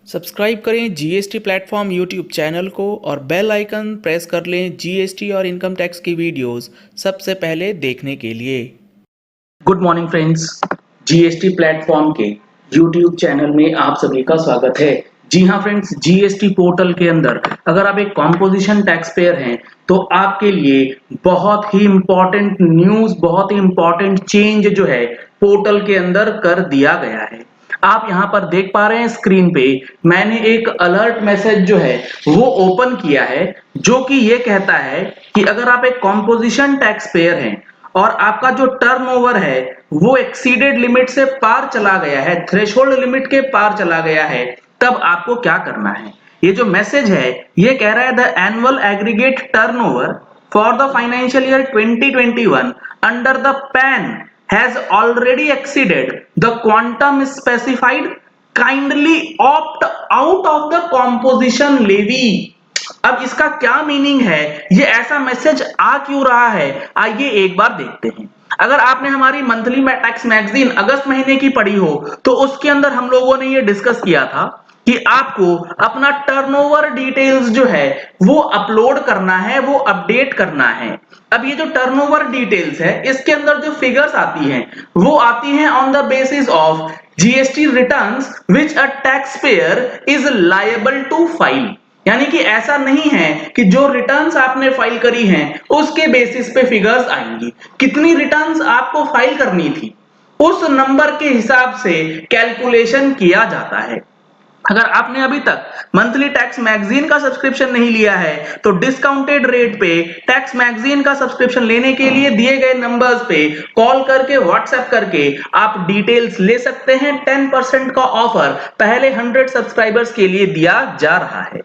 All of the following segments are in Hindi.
सब्सक्राइब करें जीएसटी प्लेटफॉर्म यूट्यूब चैनल को और बेल आइकन प्रेस कर लें जीएसटी और इनकम टैक्स की वीडियोस सबसे पहले देखने के लिए। Good morning friends, GST platform के यूट्यूब चैनल में आप सभी का स्वागत है। जी हाँ फ्रेंड्स, जीएसटी पोर्टल के अंदर अगर आप एक कॉम्पोजिशन टैक्स पेयर हैं तो आपके लिए बहुत ही इंपॉर्टेंट न्यूज़, बहुत ही इंपॉर्टेंट चेंज जो है पोर्टल के अंदर कर दिया गया है। आप यहाँ पर देख पा रहे हैं स्क्रीन पे मैंने एक अलर्ट मैसेज जो है वो ओपन किया है, जो कि ये कहता है कि अगर आप एक कॉम्पोजिशन टैक्स पेयर हैं और आपका जो टर्नओवर है वो एक्सीडेड लिमिट से पार चला गया है, थ्रेशोल्ड लिमिट के पार चला गया है, तब आपको क्या करना है। ये जो मैसेज है ये कह रहा है the annual aggregate turnover for the financial year 2021 under the pan has already exceeded the quantum specified, kindly opt out of the composition levy। अब इसका क्या मीनिंग है, ये ऐसा मैसेज आ क्यों रहा है, आइए एक बार देखते हैं। अगर आपने हमारी मंथली टैक्स मैगजीन अगस्त महीने की पढ़ी हो तो उसके अंदर हम लोगों ने ये डिस्कस किया था कि आपको अपना टर्नओवर डिटेल्स जो है वो अपलोड करना है, वो अपडेट करना है। अब ये जो टर्नओवर डिटेल्स है इसके अंदर जो फिगर्स आती हैं वो आती हैं on the basis of GST returns which a tax payer is liable to file. यानी कि ऐसा नहीं है कि जो रिटर्न्स आपने फाइल करी हैं उसके बेसिस पे फिगर्स आएंगी। कितनी रिटर्न्स आपको फाइल करनी थी उस नंबर के हिसाब से कैलकुलेशन किया जाता है। अगर आपने अभी तक मंथली टैक्स मैगजीन का सब्सक्रिप्शन नहीं लिया है तो डिस्काउंटेड रेट पे टैक्स मैगजीन का सब्सक्रिप्शन लेने के लिए दिए गए नंबर्स पे कॉल करके व्हाट्सएप करके आप डिटेल्स ले सकते हैं। 10% का ऑफर पहले 100 सब्सक्राइबर्स के लिए दिया जा रहा है।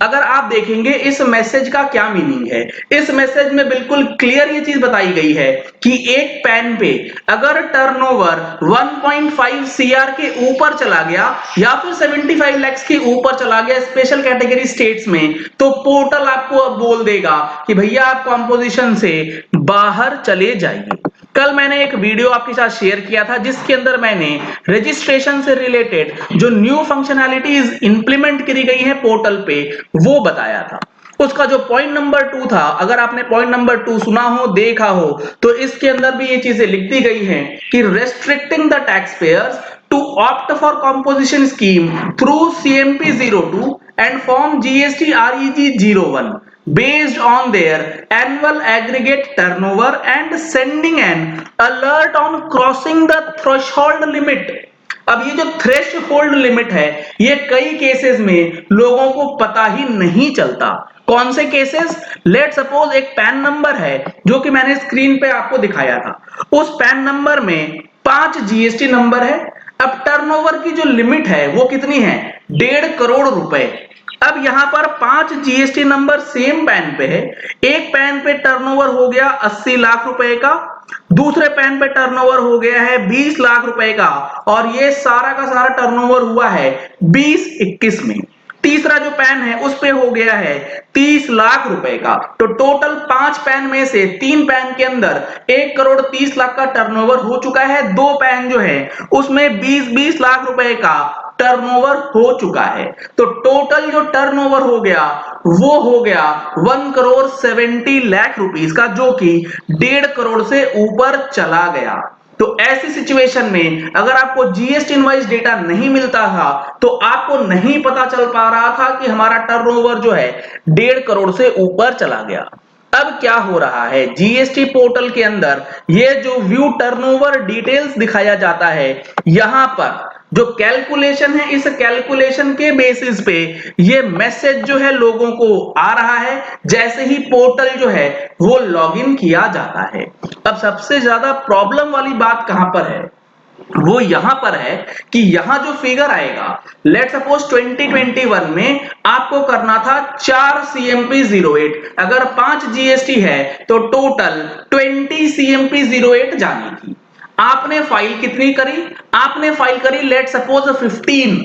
अगर आप देखेंगे इस मैसेज का क्या मीनिंग है, इस मैसेज में बिल्कुल क्लियर ये चीज बताई गई है कि एक पैन पे अगर टर्नओवर 1.5 सीआर के ऊपर चला गया या फिर 75 लाख के ऊपर चला गया स्पेशल कैटेगरी स्टेट्स में, तो पोर्टल आपको अब बोल देगा कि भैया आप कॉम्पोजिशन से बाहर चले जाइए। कल मैंने एक वीडियो आपके साथ शेयर किया था जिसके अंदर मैंने रजिस्ट्रेशन से रिलेटेड जो न्यू फंक्शनैलिटीज इंप्लीमेंट करी गई है पोर्टल पे वो बताया था। उसका जो पॉइंट नंबर 2 था, अगर आपने पॉइंट नंबर 2 सुना हो, देखा हो, तो इसके अंदर भी ये चीजें लिख दी गई हैं कि restricting the tax payers to opt for composition scheme through CMP 02 and form GST REG 01 based on their annual aggregate turnover and sending an alert on crossing the threshold limit। अब ये जो थ्रेशोल्ड लिमिट है ये कई केसेस में लोगों को पता ही नहीं चलता। कौन से केसेस? लेट सपोज एक पैन नंबर है जो कि मैंने स्क्रीन पे आपको दिखाया था। उस पैन नंबर में 5 जीएसटी नंबर है। अब टर्नओवर की जो लिमिट है वो कितनी है? 1.5 करोड़ रुपए। अब यहां पर 5 जीएसटी नंबर सेम पैन पे है। एक पैन पे टर्नओवर हो गया 80 लाख रुपए का, दूसरे पैन पे टर्नओवर हो गया है 20 लाख रुपए का, और ये सारा का सारा टर्नओवर हुआ है 2021 में। तीसरा जो पैन है उस पे हो गया है 30 लाख रुपए का। तो टोटल 5 पैन में से 3 पैन के अंदर 1 करोड़ 30 लाख का टर्नओवर हो चुका है। 2 पैन जो है उसमें 20-20 लाख रुपए का टर्नओवर हो चुका है। तो टोटल जो टर्नओवर हो गया वो हो गया 1 करोड़ 70 लाख रुपीस का, जो कि 1.5 करोड़ से ऊपर चला गया। तो ऐसी सिचुएशन में अगर आपको जीएसटी इनवॉइस डेटा नहीं मिलता था तो आपको नहीं पता चल पा रहा था कि हमारा टर्नओवर जो है 1.5 करोड़ से ऊपर चला गया। अब क्या हो रहा है जीएसटी पोर्टल के अंदर, ये जो व्यू टर्नओवर डिटेल्स दिखाया जाता है, यहां पर जो कैलकुलेशन है इस कैलकुलेशन के बेसिस पे ये मैसेज जो है लोगों को आ रहा है जैसे ही पोर्टल जो है वो लॉगिन किया जाता है। अब सबसे ज्यादा प्रॉब्लम वाली बात कहां पर है, वो यहां पर है कि यहां जो फिगर आएगा, लेट सपोज 2021 में आपको करना था 4 CMP 08, अगर 5 जीएसटी है तो टोटल 20 CMP 08 जानी थी। आपने फाइल कितनी करी? आपने फाइल करी लेट सपोज 15।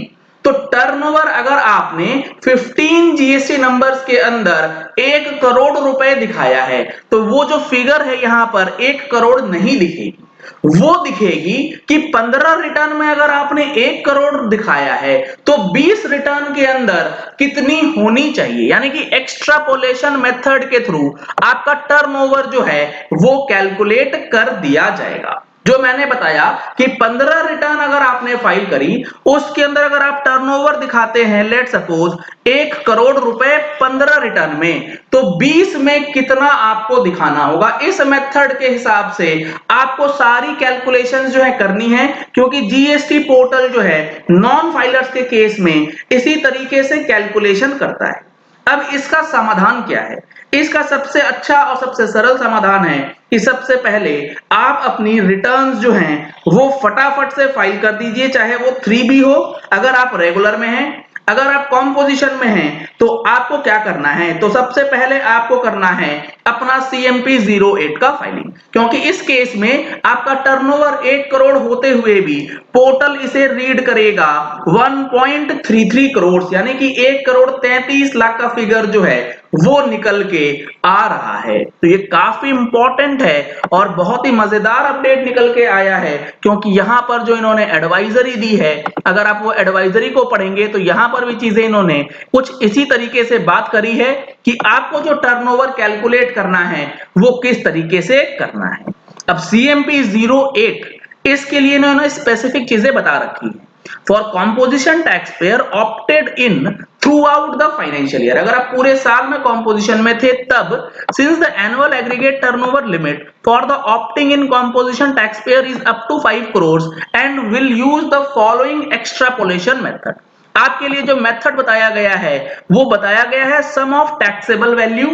तो टर्नओवर अगर आपने 15 जीएसटी नंबर्स के अंदर 1 करोड़ रुपए दिखाया है तो वो जो फिगर है यहां पर 1 करोड़ नहीं दिखेगी। वो दिखेगी कि 15 रिटर्न में अगर आपने 1 करोड़ दिखाया है तो 20 रिटर्न के अंदर कितनी होनी चाहिए, यानी कि एक्स्ट्रापोलेशन मेथड के थ्रू आपका टर्नओवर जो है वो कैलकुलेट कर दिया जाएगा। जो मैंने बताया कि 15 रिटर्न अगर आपने फाइल करी, उसके अंदर अगर आप टर्नओवर दिखाते हैं लेट सपोज 1 करोड़ रुपए 15 रिटर्न में, तो 20 में कितना आपको दिखाना होगा। इस मेथड के हिसाब से आपको सारी कैलकुलेशंस जो है करनी है, क्योंकि जीएसटी पोर्टल जो है नॉन फाइलर्स के केस में इसी तरीके से कैलकुलेशन करता है। अब इसका समाधान क्या है? इसका सबसे अच्छा और सबसे सरल समाधान है कि सबसे पहले आप अपनी रिटर्न्स जो हैं वो फटाफट से फाइल कर दीजिए, चाहे वो 3B हो, अगर आप रेगुलर में हैं, अगर आप कॉम्पोजिशन में हैं तो आपको क्या करना है, तो सबसे पहले आपको करना है अपना CMP 08 का फाइलिंग, क्योंकि इस केस में आपका टर्नओवर 1 करोड़ होते हुए भी पोर्टल इसे रीड करेगा 1.33 करोड़, यानी कि 1 करोड़ 33 लाख का फिगर जो है वो निकल के आ रहा है। तो ये काफी इंपॉर्टेंट है और बहुत ही मजेदार अपडेट निकल के आया है, क्योंकि यहां पर जो इन्होंने एडवाइजरी दी है, अगर आप वो एडवाइजरी को पढ़ेंगे तो यहां पर भी चीजें इन्होंने कुछ इसी तरीके से बात करी है कि आपको जो टर्नओवर कैलकुलेट करना है वो किस तरीके से करना है। अब CMP 08 इसके लिए इन्होंने स्पेसिफिक चीजें बता रखी है। For composition tax payer opted in throughout the financial year, अगर आप पूरे साल में कॉम्पोजिशन में थे तब, since the annual aggregate turnover limit for the opting in composition tax payer is up to 5 crore and will use the following extrapolation method. आपके लिए जो मेथड बताया गया है वो बताया गया है sum of taxable value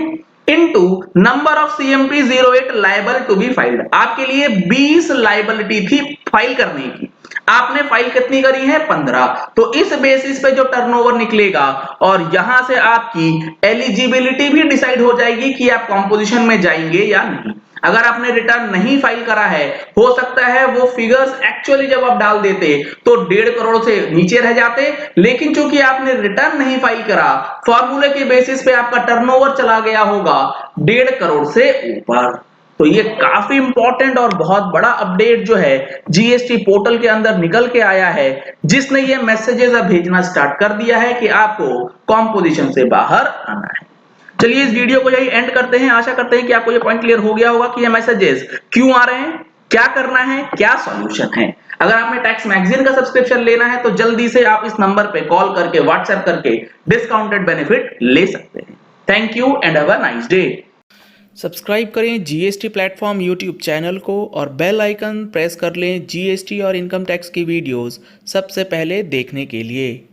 into number of CMP 08 liable to be filed. आपके लिए 20 लायबिलिटी थी फाइल करने की, आपने फाइल कितनी करी है 15, तो इस बेसिस पे जो टर्नओवर निकलेगा और यहां से आपकी एलिजिबिलिटी भी डिसाइड हो जाएगी कि आप कॉम्पोजिशन में जाएंगे या नहीं। अगर आपने रिटर्न नहीं फाइल करा है, हो सकता है वो फिगर्स एक्चुअली जब आप डाल देते तो 1.5 करोड़ से नीचे रह जाते, लेकिन चूंकि आपने रिटर्न नहीं फाइल करा, फॉर्मूले के बेसिस पे आपका टर्नओवर चला गया होगा 1.5 करोड़ से ऊपर। तो ये काफी इंपॉर्टेंट और बहुत बड़ा अपडेट जो है जीएसटी पोर्टल के अंदर निकल के आया है, जिसने ये मैसेजेस अब भेजना स्टार्ट कर दिया है कि आपको कॉम्पोजिशन से बाहर आना है। चलिए इस वीडियो को यही एंड करते हैं। आशा करते हैं कि आपको ये पॉइंट क्लियर हो गया होगा कि ये मैसेजेस क्यों आ रहे हैं, क्या करना है, क्या सॉल्यूशन है। अगर आपने टैक्स मैगजीन का सब्सक्रिप्शन लेना है तो जल्दी से आप इस नंबर पे कॉल करके व्हाट्सएप करके डिस्काउंटेड बेनिफिट ले सकते हैं। Thank you and have a nice day. Subscribe करें जीएसटी प्लेटफॉर्म यूट्यूब चैनल को और बेल आइकन प्रेस कर लें जीएसटी और इनकम टैक्स की वीडियोस सबसे पहले देखने के लिए।